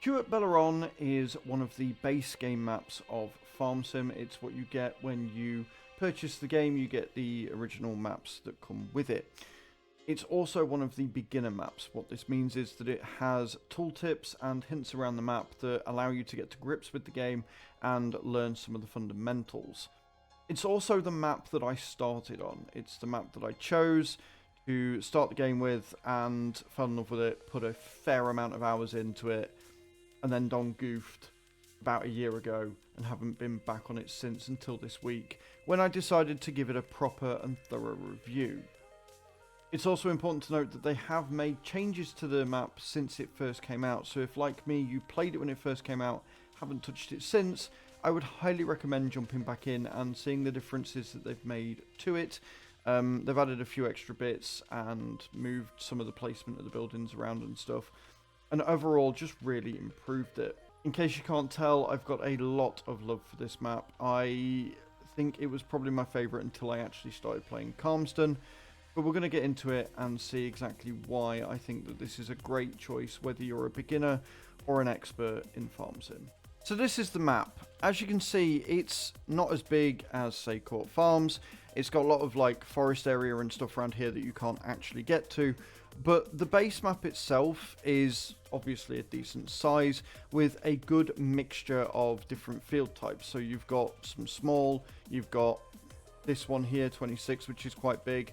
Haut Beyleron is one of the base game maps of Farm Sim. It's what you get when you purchase the game. You get the original maps that come with it. It's also one of the beginner maps. What this means is that it has tooltips and hints around the map that allow you to get to grips with the game and learn some of the fundamentals. It's also the map that I started on. It's the map that I chose to start the game with and fell in love with it, put a fair amount of hours into it, and then done goofed about a year ago and haven't been back on it since until this week, when I decided to give it a proper and thorough review. It's also important to note that they have made changes to the map since it first came out, so if, like me, you played it when it first came out, haven't touched it since, I would highly recommend jumping back in and seeing the differences that they've made to it. They've added a few extra bits and moved some of the placement of the buildings around and stuff, and overall just really improved it. In case you can't tell, I've got a lot of love for this map. I think it was probably my favourite until I actually started playing Calmston. But we're going to get into it and see exactly why I think that this is a great choice, whether you're a beginner or an expert in Farm Sim. So this is the map. As you can see, it's not as big as, say, Court Farms. It's got a lot of like forest area and stuff around here that you can't actually get to. But the base map itself is obviously a decent size with a good mixture of different field types. So you've got some small, you've got this one here, 26, which is quite big.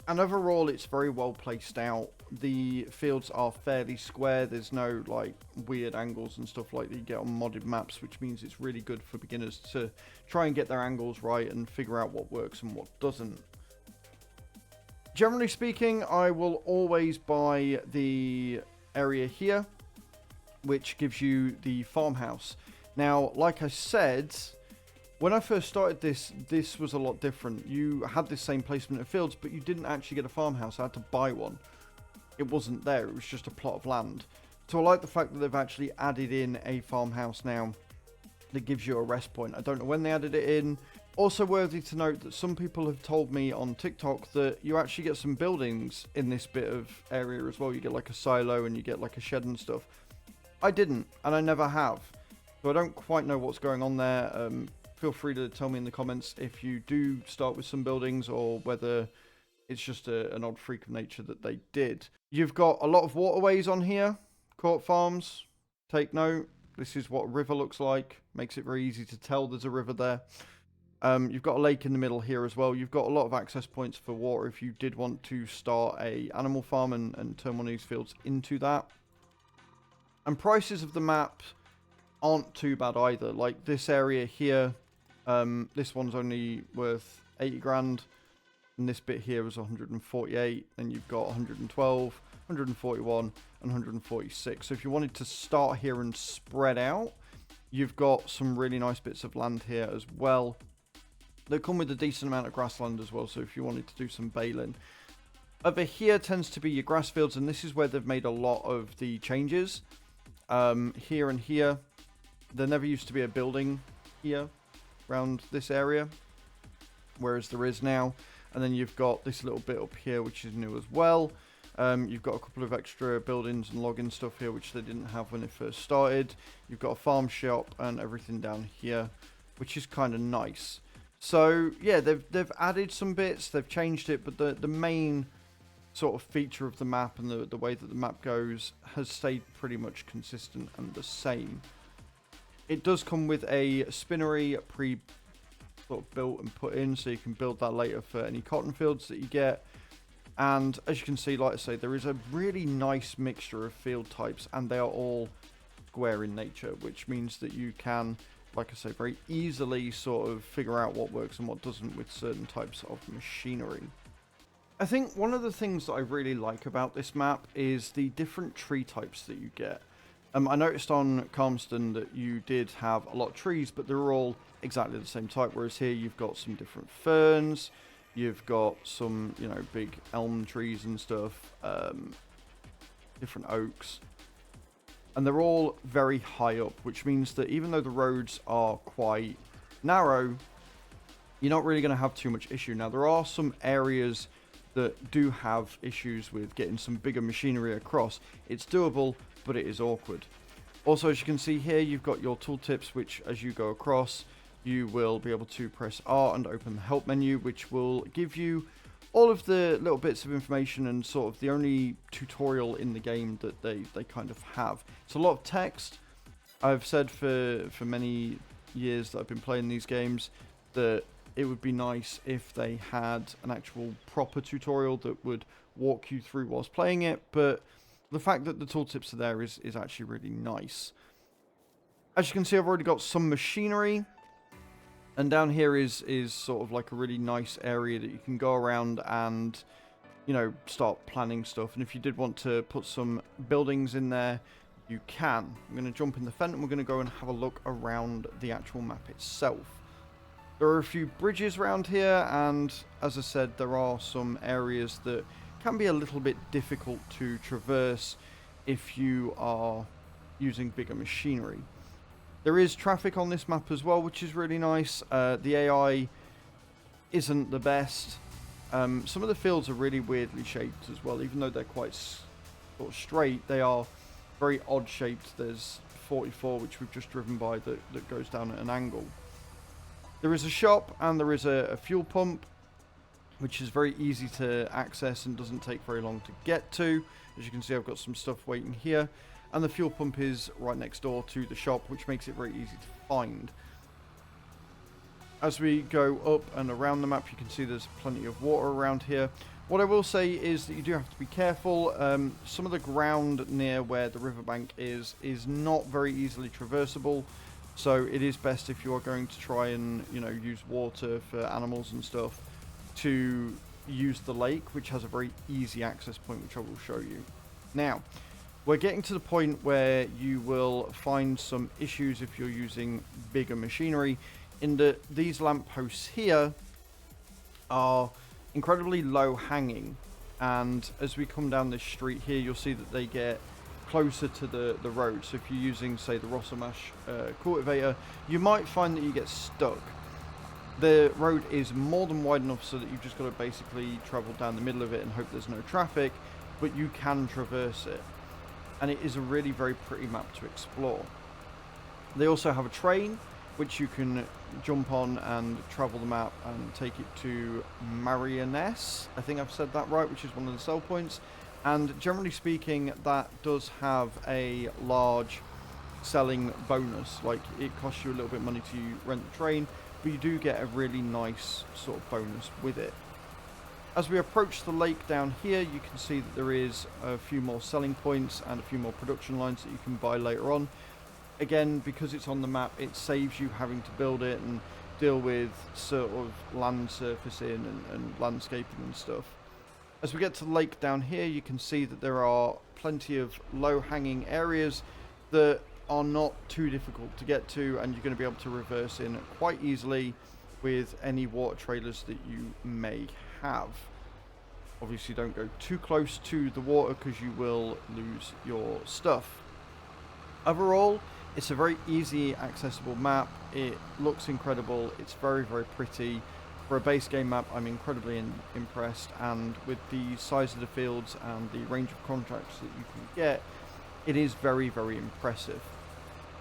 And overall, it's very well placed out. The fields are fairly square. There's no like weird angles and stuff like that you get on modded maps, which means it's really good for beginners to try and get their angles right and figure out what works and what doesn't. Generally speaking, I will always buy the area here, which gives you the farmhouse. Now, like I said, when I first started this was a lot different. You had this same placement of fields, but you didn't actually get a farmhouse. I had to buy one. It wasn't there. It was just a plot of land. So I like the fact that they've actually added in a farmhouse now that gives you a rest point. I don't know when they added it in. Also worthy to note that some people have told me on TikTok that you actually get some buildings in this bit of area as well. You get like a silo and you get like a shed and stuff. I didn't, and I never have. So I don't quite know what's going on there. Feel free to tell me in the comments if you do start with some buildings or whether it's just an odd freak of nature that they did. You've got a lot of waterways on here. Court Farms, take note. This is what a river looks like. Makes it very easy to tell there's a river there. You've got a lake in the middle here as well. You've got a lot of access points for water if you did want to start a animal farm and turn one of these fields into that. And prices of the map aren't too bad either. Like this area here, this one's only worth 80 grand, and this bit here is 148, and you've got 112, 141, and 146. So if you wanted to start here and spread out, you've got some really nice bits of land here as well. They come with a decent amount of grassland as well, so if you wanted to do some baling. Over here tends to be your grass fields, and this is where they've made a lot of the changes. Here and here, there never used to be a building here around this area, whereas there is now. And then you've got this little bit up here which is new as well. You've got a couple of extra buildings and logging stuff here which they didn't have when they first started. You've got a farm shop and everything down here, which is kind of nice. So yeah, they've added some bits, they've changed it, but the main sort of feature of the map and the way that the map goes has stayed pretty much consistent and the same. It does come with a spinnery sort of built and put in, so you can build that later for any cotton fields that you get. And as you can see, like I say, there is a really nice mixture of field types, and they are all square in nature, which means that you can, like I say, very easily sort of figure out what works and what doesn't with certain types of machinery. I think one of the things that I really like about this map is the different tree types that you get. I noticed on Calmston that you did have a lot of trees, but they're all exactly the same type, whereas here you've got some different ferns, you've got some, you know, big elm trees and stuff, different oaks, and they're all very high up, which means that even though the roads are quite narrow, you're not really going to have too much issue. Now, there are some areas that do have issues with getting some bigger machinery across. It's doable, but it is awkward. Also, as you can see here, you've got your tooltips, which as you go across, you will be able to press R and open the help menu, which will give you all of the little bits of information and sort of the only tutorial in the game that they kind of have. It's a lot of text. I've said for many years that I've been playing these games that it would be nice if they had an actual proper tutorial that would walk you through whilst playing it, but the fact that the tooltips are there is actually really nice. As you can see, I've already got some machinery. And down here is sort of like a really nice area that you can go around and, you know, start planning stuff. And if you did want to put some buildings in there, you can. I'm going to jump in the fence and we're going to go and have a look around the actual map itself. There are a few bridges around here, and as I said, there are some areas that can be a little bit difficult to traverse if you are using bigger machinery. There is traffic on this map as well, which is really nice. The AI isn't the best. Some of the fields are really weirdly shaped as well. Even though they're quite sort of straight, they are very odd shaped. There's 44, which we've just driven by, that goes down at an angle. There is a shop and there is a fuel pump, which is very easy to access and doesn't take very long to get to. As you can see, I've got some stuff waiting here. And the fuel pump is right next door to the shop, which makes it very easy to find. As we go up and around the map, you can see there's plenty of water around here. What I will say is that you do have to be careful. Some of the ground near where the riverbank is not very easily traversable. So it is best, if you are going to try and, you know, use water for animals and stuff, to use the lake, which has a very easy access point, which I will show you. Now, we're getting to the point where you will find some issues if you're using bigger machinery, in that these lampposts here are incredibly low hanging, and as we come down this street here, you'll see that they get closer to the road. So if you're using, say, the Rosamash cultivator, you might find that you get stuck. The road is more than wide enough so that you've just got to basically travel down the middle of it and hope there's no traffic, but you can traverse it. And it is a really very pretty map to explore. They also have a train, which you can jump on and travel the map and take it to Marianess. I think I've said that right, which is one of the sell points. And generally speaking, that does have a large selling bonus. Like, it costs you a little bit of money to rent the train, but you do get a really nice sort of bonus with it. As we approach the lake down here, you can see that there is a few more selling points and a few more production lines that you can buy later on. Again, because it's on the map, it saves you having to build it and deal with sort of land surfacing and landscaping and stuff. As we get to the lake down here, you can see that there are plenty of low-hanging areas that are not too difficult to get to, and you're going to be able to reverse in quite easily with any water trailers that you may have. Obviously, don't go too close to the water because you will lose your stuff. Overall, it's a very easy, accessible map. It looks incredible. It's very, very pretty. For a base game map, I'm incredibly impressed, and with the size of the fields and the range of contracts that you can get, it is very, very impressive.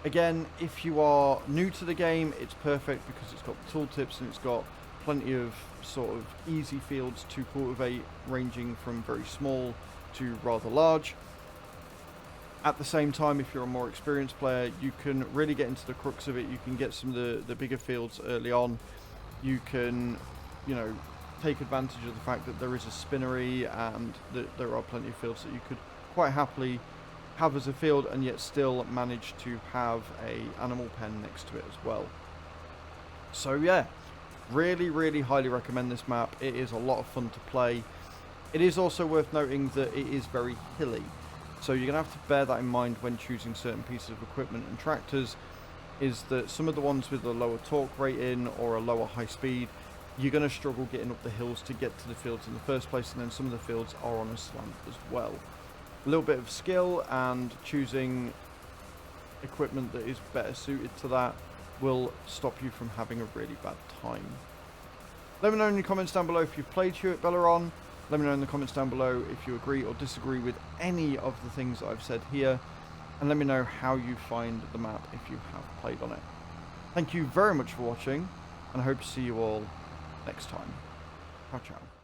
Again, if you are new to the game, it's perfect because it's got the tooltips and it's got plenty of sort of easy fields to cultivate, ranging from very small to rather large. At the same time, if you're a more experienced player, you can really get into the crux of it. You can get some of the bigger fields early on. You can, you know, take advantage of the fact that there is a spinnery and that there are plenty of fields that you could quite happily have as a field, and yet still manage to have a animal pen next to it as well. So yeah, really, really highly recommend this map. It is a lot of fun to play. It is also worth noting that it is very hilly, so you're going to have to bear that in mind when choosing certain pieces of equipment and tractors, is that some of the ones with a lower torque rating or a lower high speed, you're going to struggle getting up the hills to get to the fields in the first place, and then some of the fields are on a slant as well. A little bit of skill and choosing equipment that is better suited to that will stop you from having a really bad time. Let me know in the comments down below if you've played Haut Beyleron. Let me know in the comments down below if you agree or disagree with any of the things that I've said here. and let me know how you find the map if you have played on it. Thank you very much for watching, and I hope to see you all next time. Ciao, ciao.